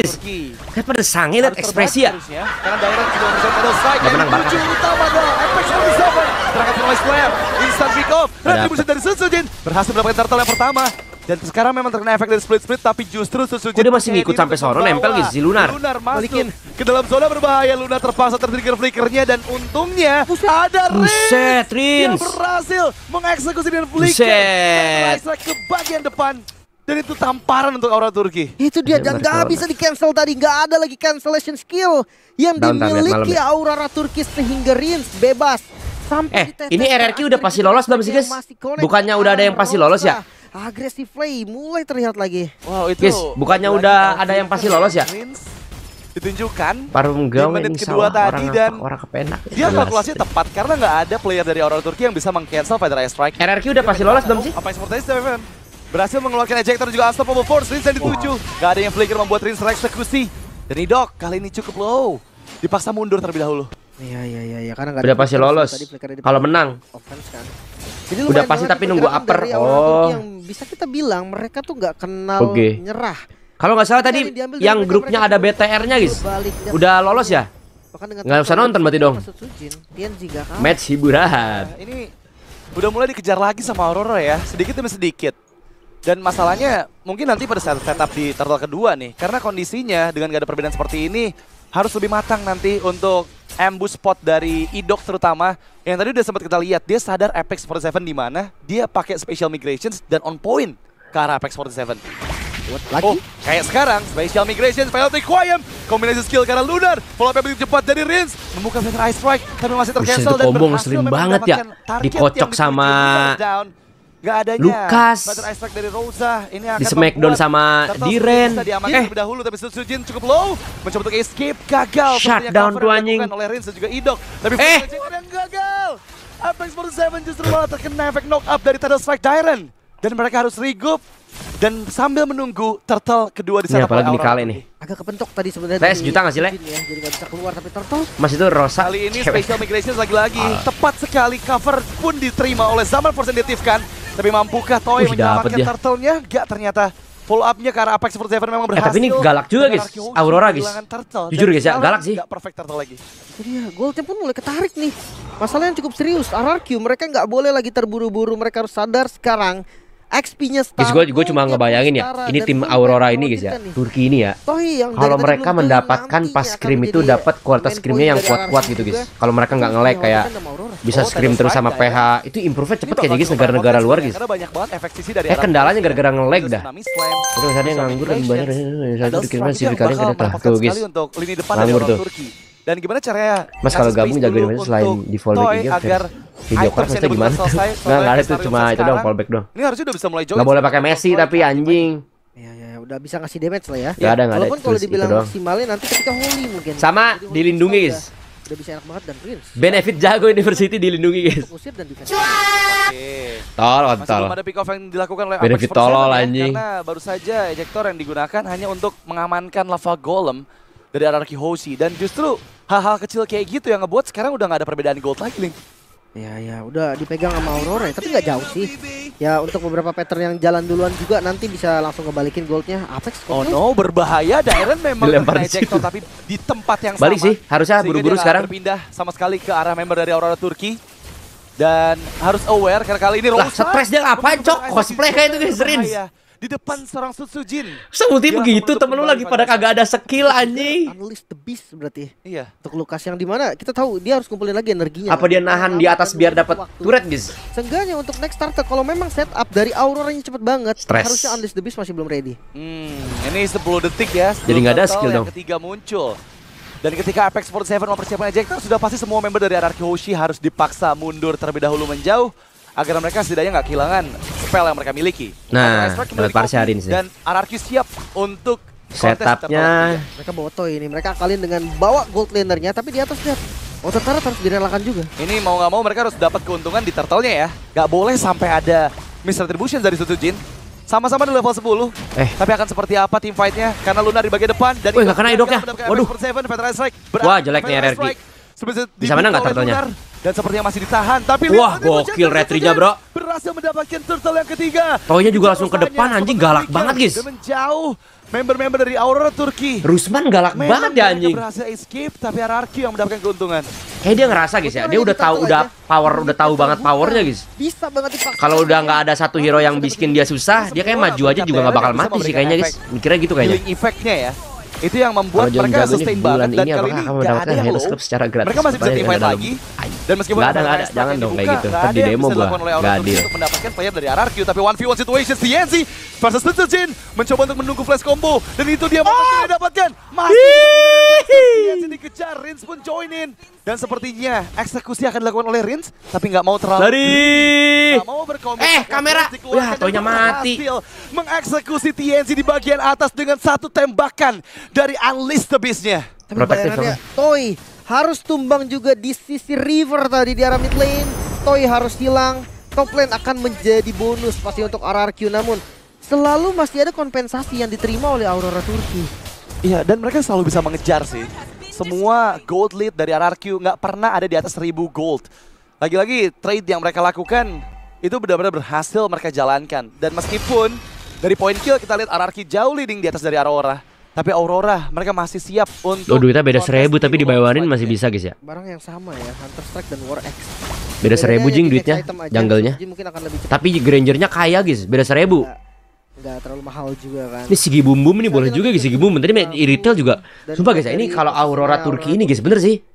Kayak pada sange liat ekspresi ya. Karena Dairen sudah bisa pedal strike. Gak menang banget. Utama dong. Apex 47 berangkat from flare. Instant pick off. Retribution dari Sutsujin berhasil mendapatkan turtle yang pertama. Dan sekarang memang terkena efek dari split tapi justru Sutsujin dia masih ngikut sampai sono nempel gitu si Lunar. Lunar masuk ke dalam zona berbahaya. Lunar terpaksa tertrigger flickernya dan untungnya ada Buset, yang Rins berhasil mengeksekusi dengan flicker ke bagian depan. Dan itu tamparan untuk Aurora Turki. Itu dia, dan gak bisa di cancel tadi. Gak ada lagi cancellation skill yang dimiliki Aurora Turki sehingga Rins bebas. Ini RRQ udah pasti lolos belum sih guys? Bukannya udah ada yang pasti lolos ya? Aggressive play mulai terlihat lagi. Wow, itu guys, bukannya udah ada yang pasti lolos ya? Ditunjukkan Parum di menit kedua tadi dan orang kepenak. Dia kalkulasinya tepat karena nggak ada player dari Aurora Turki yang bisa meng-cancel Feather Ice Strike. RRQ udah pasti lolos belum sih? Apa yang seperti itu, berhasil mengeluarkan ejector juga Unstoppable Force. Rins yang dituju. Gak ada yang flicker membuat Rins tereksekusi. Dan Idok kali ini cukup low. Dipaksa mundur terlebih dahulu. Iya, karena gak udah pasti lolos. Kalau menang. Kan. Udah pasti tapi nunggu upper. Yang bisa kita bilang mereka tuh gak kenal nyerah. Kalau nggak salah tadi yang grupnya ada BTR-nya guys. Udah lolos ya? Nggak usah nonton berarti dong. Match hiburan. Ini udah mulai dikejar lagi sama Aurora ya. Sedikit demi sedikit. Dan masalahnya mungkin nanti pada saat setup di turtle kedua nih. Karena kondisinya dengan gak ada perbedaan seperti ini harus lebih matang nanti untuk ambush spot dari Idok terutama. Yang tadi udah sempat kita lihat, dia sadar Apex 47 di mana. Dia pakai special migrations dan on point ke arah Apex 47. Oh, kayak sekarang special migrations, penalty Quayam, kombinasi skill karena Lunar, follow up begitu cepat dari Rins, membuka Feather Ice Strike tapi masih tercancel dan combo berhasil ngeselin banget ya. Dikocok sama gak adanya Lukas dari Rosa. Ini akan di Smackdown sama Diren. Dahulu tapi Sutsujin cukup low, mencoba untuk escape, gagal. Shutdown tuh anjing. Oleh Rins dan juga Idok. Tapi yang gagal. Apex 47 justru malah terkena efek knock up dari Tidal Strike Dairen. Dan mereka harus regroup dan sambil menunggu turtle kedua di sana. Apalagi nih kali nih. Agak kepentok tadi sebenarnya. Tes juta nggak sih, Le? Ya, jadi nggak bisa keluar tapi turtle. Mas itu Rosa. Kali ini special migrations lagi-lagi tepat sekali, cover pun diterima oleh Zaman Force kan. Tapi mampukah Toy menyelamatkan turtle-nya? Gak, ternyata follow up-nya ke arah Apex 47 memang berhasil. Tapi ini galak juga guys, Aurora guys. Jujur guys ya, galak sih. Gak perfect turtle lagi. Itu dia, goldnya pun mulai ketarik nih. Masalahnya cukup serius, RRQ mereka nggak boleh lagi terburu-buru. Mereka harus sadar sekarang XP-nya guys, gue cuma ngebayangin ya, ini tim Aurora ini guys ya, Turki ini ya. Kalau mereka mendapatkan pas scrim itu dapat kualitas scrimnya yang kuat-kuat gitu guys. Kalau mereka nggak nge-lag kayak bisa scrim terus sama PH, itu improve cepet kayak guys negara-negara luar guys. Kendalanya gara-gara nge-lag dah. Terus misalnya nganggur dan banyak satu dikirimkan CV kalian kan tuh guys. Nganggur tuh. Dan gimana caranya Mas kalau gabung jagain aja selain di fallback agar video call pasti gimana? Nggak ada tuh, cuma itu doang fallback doang. Ini harusnya udah bisa mulai join. Nggak boleh pakai Messi tapi anjing. Ya, udah bisa ngasih damage lah ya. Nggak ada. Walaupun kalau dibilang maksimalnya nanti ketika Holy mungkin. Sama dilindungi guys. Udah bisa enak banget dan Rins. Benefit jago University dilindungi guys. Tolol. Ada pick off yang dilakukan oleh Benefit tolol anjing. Karena baru saja ejector yang digunakan hanya untuk mengamankan lava golem dari RRQ Hoshi, dan justru hal-hal kecil kayak gitu yang ngebuat sekarang udah nggak ada perbedaan gold lagi, Link. Ya, udah dipegang sama Aurora ya, tapi nggak jauh sih. Ya untuk beberapa pattern yang jalan duluan juga nanti bisa langsung ngebalikin goldnya. Apex oh no, berbahaya. Dairen memang dilempar ejector tapi di tempat yang sama. Balik sih, harusnya buru-buru sekarang. Berpindah sama sekali ke arah member dari Aurora Turki. Dan harus aware karena kali ini Rosa. Stres dia ngapain cok? Cosplay kayak itu guys, Rins. Di depan seorang Sutsujin. Sebuti begitu temen lu lagi pada kagak ada skill anjing. Unleash the beast berarti. Iya. Untuk Lukas yang dimana kita tahu dia harus kumpulin lagi energinya. Apa dia nahan di atas biar dapat turret guys? Seenggaknya untuk next starter kalau memang setup dari Auroranya cepet banget. Stress. Harusnya Unleash the beast masih belum ready. Ini 10 detik ya. Jadi nggak ada skill dong. Yang ketiga muncul. Dan ketika Apex 47 mempersiapkan ejector, sudah pasti semua member dari RRQ Hoshi harus dipaksa mundur terlebih dahulu menjauh agar mereka setidaknya nggak kehilangan spell yang mereka miliki. Nah, dapat Parsiarin sih. Dan RRQ siap untuk setupnya. Mereka bawa Toy ini, mereka akalin dengan bawa gold lanernya, tapi di atas lihat turret harus direlakan juga. Ini mau nggak mau mereka harus dapat keuntungan di turtle-nya ya. Nggak boleh sampai ada miss retribution dari Sutsujin. Sama-sama di level 10. Tapi akan seperti apa tim fight-nya? Karena Lunar di bagian depan. Dan nggak kena idoknya. Waduh. Wah, jelek nih RRQ. Bisa menang nggak turtle-nya? Dan sepertinya masih ditahan, tapi wah gokil retrinya bro. berhasil mendapatkan turtle yang ketiga. Toynya juga langsung ke depan anjing, galak banget guys. Dan menjauh member-member dari Aurora Turki. Rusman galak banget ya anjing. Berhasil escape, tapi RRQ yang mendapatkan keuntungan. Kayak dia ngerasa guys ya, dia udah tahu udah tahu banget powernya guys. Bisa banget dipaksa. Kalau udah nggak ada satu hero yang bikin dia susah, dia kayak maju aja juga nggak bakal mati sih kayaknya guys. Mikirnya gitu kayaknya. Healing effect-nya ya. Itu yang membuat mereka sustain banget, dan kali ini nggak ada yang low. Secara gratis. Mereka masih bisa divide lagi. Dan meskipun nggak ada, jangan dong kayak gitu. Ntar di demo gua nggak adil. Untuk mendapatkan player dari RRQ, tapi 1v1 situation TNC versus Jin mencoba untuk menunggu flash combo, dan itu dia yang didapatkan. Masih TNC dikejar, Rins pun join in, dan sepertinya eksekusi akan dilakukan oleh Rins, tapi nggak mau terlalu nggak mau berkomitmen. Kamera, wah toynya mati. Mengeksekusi TNC di bagian atas dengan satu tembakan dari Unleash the Beast-nya. Tapi bayangannya Toy harus tumbang juga di sisi river tadi di arah mid lane. Toy harus hilang, top lane akan menjadi bonus pasti untuk RRQ, namun selalu masih ada kompensasi yang diterima oleh Aurora Turki. Iya, dan mereka selalu bisa mengejar sih. Semua gold lead dari RRQ nggak pernah ada di atas 1000 gold. Lagi-lagi trade yang mereka lakukan itu benar-benar berhasil mereka jalankan. Dan meskipun dari point kill kita lihat RRQ jauh leading di atas dari Aurora, tapi Aurora mereka masih siap untuk duitnya beda 1000 tapi dibayarin masih bisa guys ya. Barang yang sama ya, Hunter Strike dan War X. Beda 1000 jing duitnya, jungle-nya. Tapi Grangernya kaya guys, beda 1000. Nggak terlalu mahal juga kan. Ini Sigi Bum Bum ini boleh juga guys, Sigi Bum Bum. Tadi retail juga. Sumpah guys, ini kalau Aurora Turki ini guys bener sih.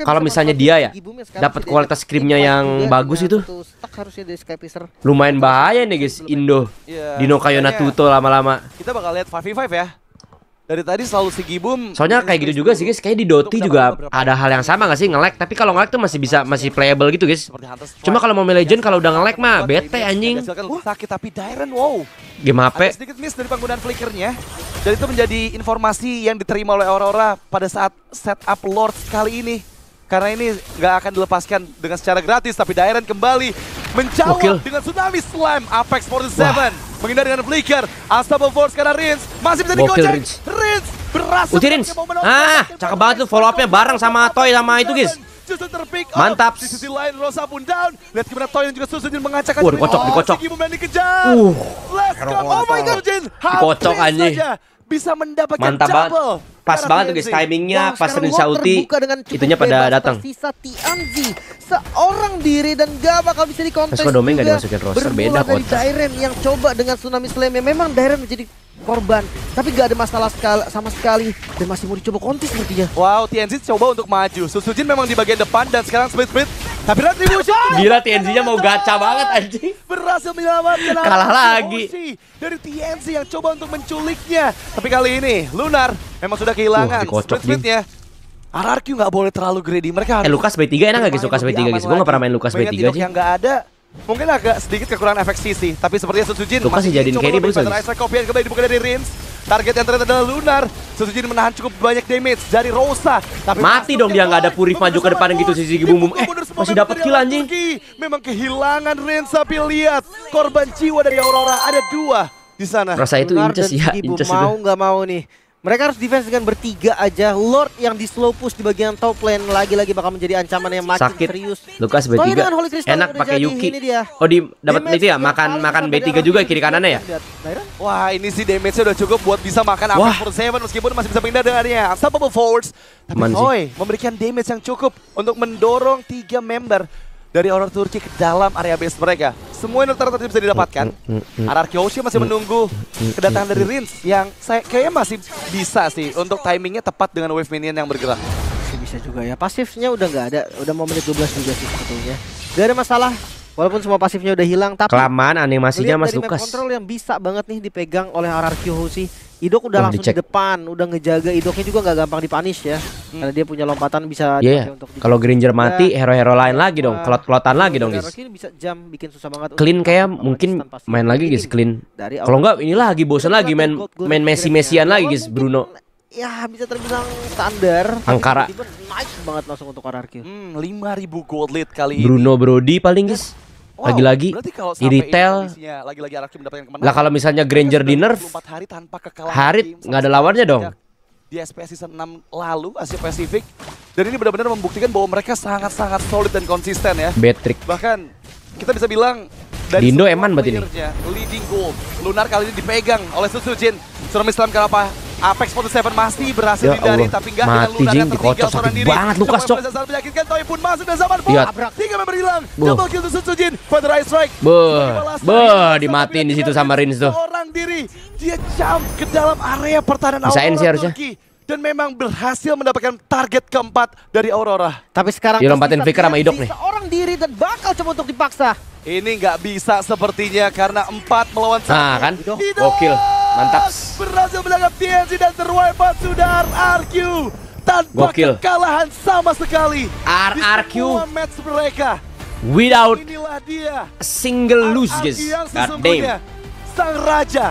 Kalau misalnya dia ya dapat kualitas scrimnya yang bagus itu, lumayan bahaya nih guys Indo. Dino Kayona Tuto lama-lama. Kita bakal lihat 5v5 ya. Dari tadi selalu Sigi Bum. Soalnya kayak gitu juga sih guys, kayak di Doti juga ada hal yang sama gak sih, nge-lag. Tapi kalau nge-lag tuh masih playable gitu guys. Cuma kalau Mobile Legend kalau udah nge-lag mah bete anjing. Sakit, tapi Dairen wow. Game HP. Ada sedikit miss dari penggunaan flickernya. Dan itu menjadi informasi yang diterima oleh Aurora pada saat setup Lord kali ini. Karena ini nggak akan dilepaskan dengan secara gratis, tapi Dairen kembali menjawab dengan Tsunami Slam. Apex 47 menghindar dengan flicker. Unstoppable Force karena Rins masih bisa digocek. Rins berhasil. Rins. Cakep banget tuh follow up-nya bareng sama Toy sama itu guys. Mantap. Di sisi lain Rosa pun down. Lihat gimana Toy dan juga Sujin mengacakkan. Dikocok. Sigi Bum dikejar. Let's go. Oh my god, Sujin. Dikocok anjing. Bisa mendapatkan mantap banget. Pas banget tuh guys timingnya, pas Rins ulti itunya pada datang. Sisa Tianzi seorang diri dan gak bakal bisa dikontes juga. Domain gak dimasukin roster, beda dari Dairen yang coba dengan Tsunami Slam. Memang Dairen menjadi korban, tapi gak ada masalah sama sekali dan masih mau dicoba kontes sepertinya. Wow, TNC coba untuk maju. Sujin memang di bagian depan dan sekarang split. Tapi Retribution gila, TNC-nya mau gacha banget anjing. Berhasil menyelamatkan. Kalah lagi dari TNC yang coba untuk menculiknya. Tapi kali ini Lunar memang sudah kehilangan split-splitnya. RRQ nggak boleh terlalu greedy. Mereka Lukas B3 enak gak guys? Lukas B3 guys, gue gak pernah main Lukas B3 aja. Yang nggak ada, mungkin agak sedikit kekurangan efek sisi. Tapi sepertinya Sujin masih jadiin carry bagus. Kopi yang kembali dibuka dari Rins. Target yang ternyata adalah Lunar. Sujin menahan cukup banyak damage dari Rosa. Tapi mati dong dia, nggak ada Purif maju ke depan gitu si Sigi Bum Bum. Masih dapat kill anjing. Memang kehilangan Rins, tapi lihat korban jiwa dari Aurora ada 2 di sana. Rasa itu inces ya, inces mau nggak mau nih. Mereka harus defense dengan bertiga aja. Lord yang di slow push di bagian top lane lagi-lagi bakal menjadi ancaman yang makin serius. Lukas B3 enak pakai Yuki. Oh di dapat itu ya, makan B3 juga kiri kanannya ya. Wah, ini sih damage-nya udah cukup buat bisa makan Apex 47 meskipun masih bisa pindah dengannya Unstoppable Force. Tapi Toy memberikan damage yang cukup untuk mendorong 3 member dari Aurora Turki ke dalam area base mereka. Semua yang tertentu bisa didapatkan. RRQ masih menunggu kedatangan dari Rins yang kayaknya masih bisa sih untuk timingnya tepat dengan wave minion yang bergerak. Bisa juga ya. Pasifnya udah nggak ada, udah mau menit 12 juga sih sebetulnya. Gak ada masalah. Walaupun semua pasifnya udah hilang, tapi kelamaan animasinya Mas Lukas. Kontrol yang bisa banget nih dipegang oleh RRQ sih. Idok udah langsung di depan, udah ngejaga. Idoknya juga nggak gampang dipunish ya, karena dia punya lompatan bisa. Untuk kalau Granger mati, hero-hero lain lagi dong, kelot-kelotan lagi dong guys. Bisa jam bikin susah banget. Clean kayak mungkin main lagi guys, clean. Kalau enggak ini lagi bosan lagi main Messi-Messian lagi guys, Bruno. Ya bisa terbilang standar. Angkara naik banget langsung untuk RRQ. 5.000 gold lead kali ini. Bruno Brody paling guys. Lagi-lagi di retail. Lagi-lagi RRQ mendapatkan kemenangan. Lah kalau misalnya Granger di nerf, Harit nggak ada lawannya dong. di SPS Season 6 lalu, Asia Pasifik. Dan ini benar-benar membuktikan bahwa mereka sangat-sangat solid dan konsisten ya. Betrick. Bahkan kita bisa bilang dari Dindo eman berarti ini. Leading goal. Lunar kali ini dipegang oleh Susujin. Tsunami Slam kenapa? Apex 47 masih berhasil Ya dihindari, Allah. tapi nggak Mati, dengan Lunar Jing, yang dikocok tertinggal seorang sakit diri. banget Lukas, Cok. Sangat meyakinkan, Toy pun masuk dan zaman Lihat. 3 member hilang. Double kill untuk Susujin. Feather Eye Strike. Dimatiin di situ sama Rins tuh. Seorang diri, dia jump ke dalam area pertahanan Bisain sih Aurora harusnya. Turki. Dan memang berhasil mendapatkan target keempat dari Aurora. Tapi sekarang Dia lompatin Vicker sama Idok nih. Seorang diri dan bakal coba untuk dipaksa. Ini nggak bisa sepertinya karena 4 melawan 1. Nah kan, Idok gokil, mantap. berhasil menangkap TNC dan terwipe out sudah RRQ tanpa Gokil. kekalahan sama sekali. RRQ Di semua match mereka. without Inilah dia a single lose RRQ guys. yang God damn. sesungguhnya sang raja.